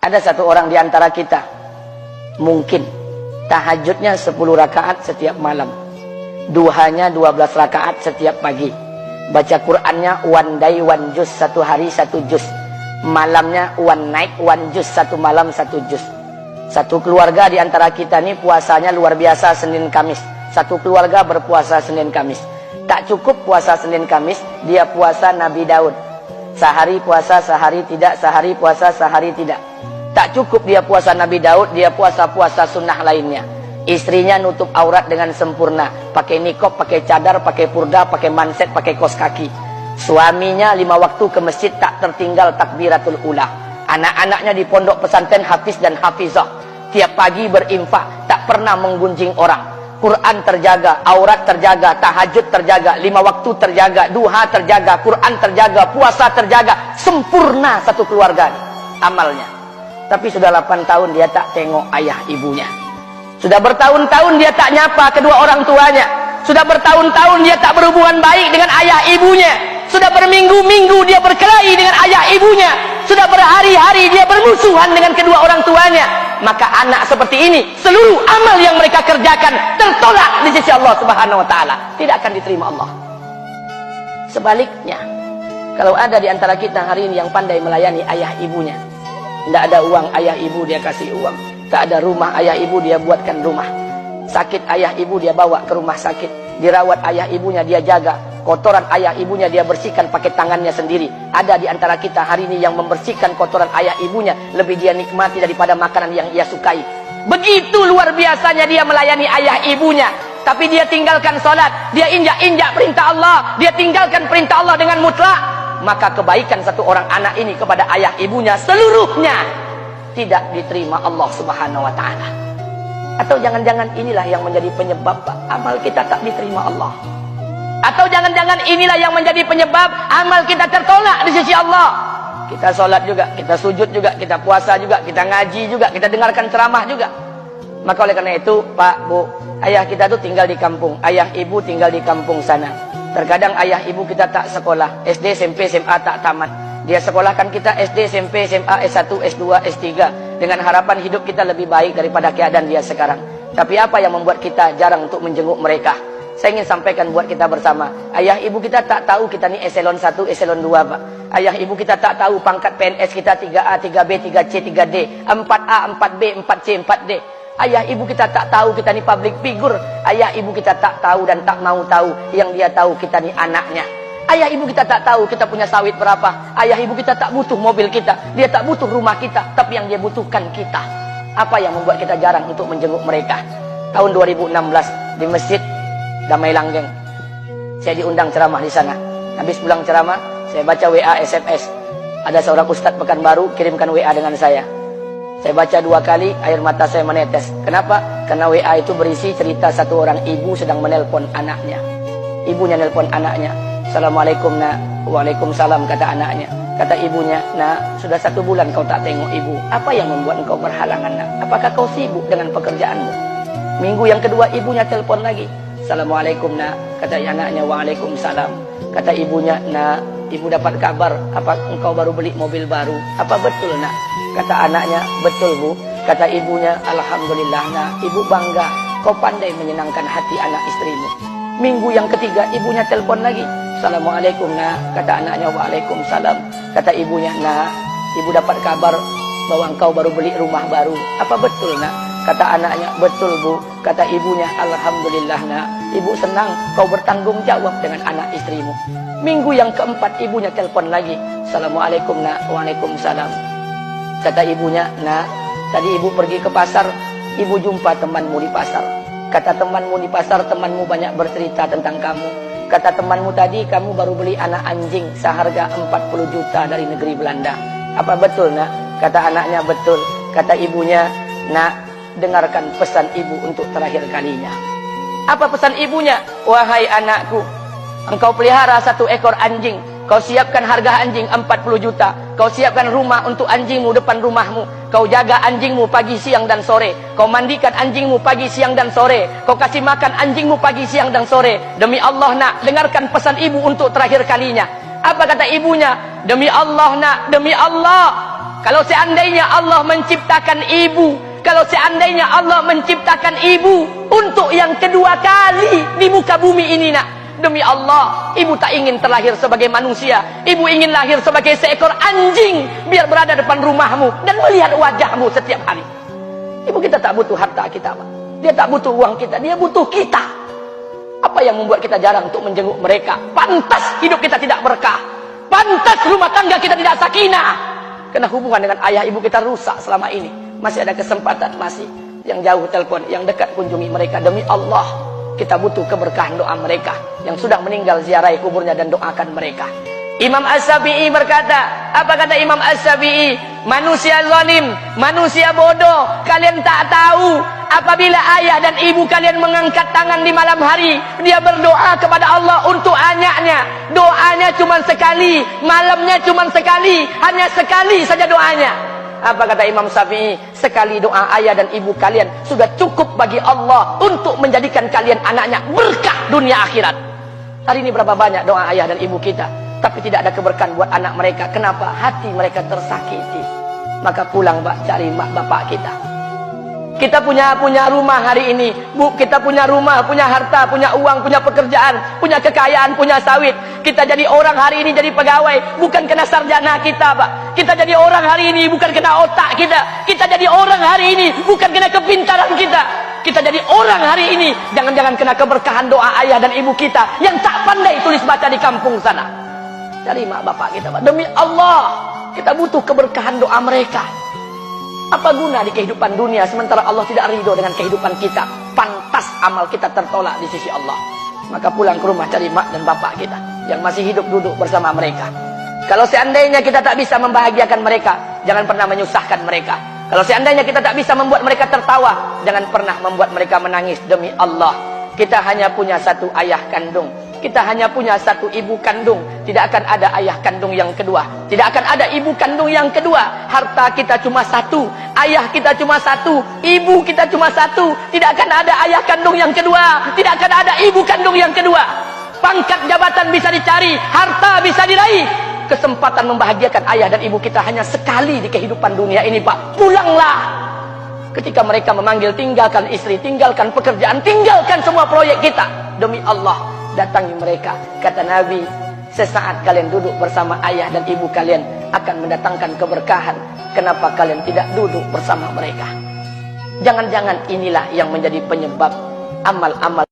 Ada satu orang di antara kita, mungkin tahajudnya 10 rakaat setiap malam, duhanya 12 rakaat setiap pagi, baca Qur'annya one day one juz, satu hari satu juz, malamnya one night one juz, satu malam satu juz. Satu keluarga di antara kita ini puasanya luar biasa Senin Kamis. Satu keluarga berpuasa Senin Kamis. Tak cukup puasa Senin Kamis, dia puasa Nabi Daud. Sehari puasa, sehari tidak, sehari puasa, sehari tidak. Tak cukup dia puasa Nabi Daud, dia puasa-puasa sunnah lainnya. Istrinya nutup aurat dengan sempurna, pakai nikob, pakai cadar, pakai purda, pakai manset, pakai kos kaki. Suaminya 5 waktu ke masjid tak tertinggal takbiratul ula. Anak-anaknya di pondok pesantren hafiz dan hafizah. Tiap pagi berinfak, tak pernah menggunjing orang. Quran terjaga, aurat terjaga, tahajud terjaga, 5 waktu terjaga, duha terjaga, Quran terjaga, puasa terjaga. Sempurna satu keluarga amalnya. Tapi sudah 8 tahun dia tak tengok ayah ibunya. Sudah bertahun-tahun dia tak nyapa kedua orang tuanya. Sudah bertahun-tahun dia tak berhubungan baik dengan ayah ibunya. Sudah berminggu-minggu dia berkelahi dengan ayah ibunya. Sudah berhari-hari dia bermusuhan dengan kedua orang tuanya. Maka anak seperti ini, seluruh amal yang mereka kerjakan tertolak di sisi Allah Subhanahu wa taala, tidak akan diterima Allah. Sebaliknya, kalau ada di antara kita hari ini yang pandai melayani ayah ibunya, tidak ada uang ayah ibu dia kasih uang, tak ada rumah ayah ibu dia buatkan rumah, sakit ayah ibu dia bawa ke rumah sakit, dirawat ayah ibunya dia jaga, kotoran ayah ibunya dia bersihkan pakai tangannya sendiri. Ada di antara kita hari ini yang membersihkan kotoran ayah ibunya lebih dia nikmati daripada makanan yang ia sukai. Begitu luar biasanya dia melayani ayah ibunya. Tapi dia tinggalkan sholat, dia injak-injak perintah Allah, dia tinggalkan perintah Allah dengan mutlak. Maka kebaikan satu orang anak ini kepada ayah ibunya seluruhnya tidak diterima Allah Subhanahu wa taala. Atau jangan-jangan inilah yang menjadi penyebab amal kita tak diterima Allah. Atau jangan-jangan inilah yang menjadi penyebab amal kita tertolak di sisi Allah. Kita sholat juga, kita sujud juga, kita puasa juga, kita ngaji juga, kita dengarkan ceramah juga. Maka oleh karena itu, Pak, Bu, ayah kita tuh tinggal di kampung, ayah ibu tinggal di kampung sana. Terkadang ayah ibu kita tak sekolah, SD, SMP, SMA tak tamat. Dia sekolahkan kita SD, SMP, SMA, S1, S2, S3 dengan harapan hidup kita lebih baik daripada keadaan dia sekarang. Tapi apa yang membuat kita jarang untuk menjenguk mereka? Saya ingin sampaikan buat kita bersama. Ayah ibu kita tak tahu kita ni eselon 1, eselon 2, Pak. Ayah ibu kita tak tahu pangkat PNS kita 3A, 3B, 3C, 3D, 4A, 4B, 4C, 4D. Ayah ibu kita tak tahu kita ni public figure. Ayah ibu kita tak tahu dan tak mau tahu. Yang dia tahu kita ni anaknya. Ayah ibu kita tak tahu kita punya sawit berapa. Ayah ibu kita tak butuh mobil kita. Dia tak butuh rumah kita. Tapi yang dia butuhkan kita. Apa yang membuat kita jarang untuk menjenguk mereka? Tahun 2016 di Masjid Damai Langgeng, saya diundang ceramah di sana. Habis pulang ceramah, saya baca WA SMS. Ada seorang ustadz Pekanbaru kirimkan WA dengan saya. Saya baca 2 kali, air mata saya menetes. Kenapa? Karena WA itu berisi cerita satu orang ibu sedang menelpon anaknya. Ibunya nelpon anaknya. Assalamualaikum nak. Waalaikumsalam, kata anaknya. Kata ibunya, nak, sudah 1 bulan kau tak tengok ibu. Apa yang membuat engkau berhalangan, nak? Apakah kau sibuk dengan pekerjaanmu? Minggu yang kedua ibunya telpon lagi. Assalamualaikum nak, kata anaknya. Waalaikumsalam. Kata ibunya, nak, ibu dapat kabar apa engkau baru beli mobil baru. Apa betul nak? Kata anaknya, betul bu. Kata ibunya, alhamdulillah nak, ibu bangga kau pandai menyenangkan hati anak istrimu. Minggu yang ketiga ibunya telpon lagi. Assalamualaikum nak, kata anaknya. Waalaikumsalam. Kata ibunya, nak, ibu dapat kabar bahwa engkau baru beli rumah baru. Apa betul nak? Kata anaknya, betul bu. Kata ibunya, alhamdulillah nak, ibu senang kau bertanggung jawab dengan anak istrimu. Minggu yang keempat ibunya telepon lagi. Assalamualaikum nak. Waalaikumsalam. Kata ibunya, nak, tadi ibu pergi ke pasar, ibu jumpa temanmu di pasar. Kata temanmu di pasar, temanmu banyak bercerita tentang kamu. Kata temanmu tadi, kamu baru beli anak anjing seharga 40 juta dari negeri Belanda. Apa betul nak? Kata anaknya, betul. Kata ibunya, nak, dengarkan pesan ibu untuk terakhir kalinya. Apa pesan ibunya? Wahai anakku, engkau pelihara 1 ekor anjing. Kau siapkan harga anjing 40 juta. Kau siapkan rumah untuk anjingmu depan rumahmu. Kau jaga anjingmu pagi, siang, dan sore. Kau mandikan anjingmu pagi, siang, dan sore. Kau kasih makan anjingmu pagi, siang, dan sore. Demi Allah nak, dengarkan pesan ibu untuk terakhir kalinya. Apa kata ibunya? Demi Allah nak, demi Allah, Kalau seandainya Allah menciptakan ibu, kalau seandainya Allah menciptakan ibu untuk yang kedua kali di muka bumi ini, nak, demi Allah, ibu tak ingin terlahir sebagai manusia. Ibu ingin lahir sebagai seekor anjing, biar berada depan rumahmu dan melihat wajahmu setiap hari. Ibu kita tak butuh harta kita, Pak. Dia tak butuh uang kita, dia butuh kita. Apa yang membuat kita jarang untuk menjenguk mereka? Pantas hidup kita tidak berkah, pantas rumah tangga kita tidak sakinah, karena hubungan dengan ayah ibu kita rusak selama ini. Masih ada kesempatan, masih yang jauh telepon, yang dekat kunjungi mereka. Demi Allah, kita butuh keberkahan doa mereka. Yang sudah meninggal, ziarahi kuburnya dan doakan mereka. Imam As-Syafi'i berkata, apa kata Imam As-Syafi'i? Manusia zalim, manusia bodoh, kalian tak tahu apabila ayah dan ibu kalian mengangkat tangan di malam hari, dia berdoa kepada Allah untuk anaknya. Doanya cuma sekali, malamnya cuma sekali, hanya sekali saja doanya. Apa kata Imam Syafi'i? Sekali doa ayah dan ibu kalian sudah cukup bagi Allah untuk menjadikan kalian anaknya berkah dunia akhirat. Hari ini berapa banyak doa ayah dan ibu kita, tapi tidak ada keberkahan buat anak mereka. Kenapa? Hati mereka tersakiti. Maka pulang, Pak, cari mak bapak kita. Kita punya rumah hari ini, Bu, kita punya rumah, punya harta, punya uang, punya pekerjaan, punya kekayaan, punya sawit. Kita jadi orang hari ini, jadi pegawai, bukan kena sarjana kita, Pak. Kita jadi orang hari ini bukan kena otak kita. Kita jadi orang hari ini bukan kena kepintaran kita. Kita jadi orang hari ini jangan-jangan kena keberkahan doa ayah dan ibu kita yang tak pandai tulis baca di kampung sana. Cari mak bapak kita, Pak. Demi Allah, kita butuh keberkahan doa mereka. Apa guna di kehidupan dunia sementara Allah tidak ridho dengan kehidupan kita? Pantas amal kita tertolak di sisi Allah. Maka pulang ke rumah, cari mak dan bapak kita yang masih hidup, duduk bersama mereka. Kalau seandainya kita tak bisa membahagiakan mereka, jangan pernah menyusahkan mereka. Kalau seandainya kita tak bisa membuat mereka tertawa, jangan pernah membuat mereka menangis. Demi Allah, kita hanya punya satu ayah kandung, kita hanya punya satu ibu kandung. Tidak akan ada ayah kandung yang kedua, tidak akan ada ibu kandung yang kedua. Harta kita cuma satu, ayah kita cuma satu, ibu kita cuma satu. Tidak akan ada ayah kandung yang kedua, tidak akan ada ibu kandung yang kedua. Pangkat jabatan bisa dicari, harta bisa diraih, kesempatan membahagiakan ayah dan ibu kita hanya sekali di kehidupan dunia ini, Pak. Pulanglah. Ketika mereka memanggil, tinggalkan istri, tinggalkan pekerjaan, tinggalkan semua proyek kita. Demi Allah, datangi mereka. Kata Nabi, sesaat kalian duduk bersama ayah dan ibu kalian akan mendatangkan keberkahan. Kenapa kalian tidak duduk bersama mereka? Jangan-jangan inilah yang menjadi penyebab amal-amal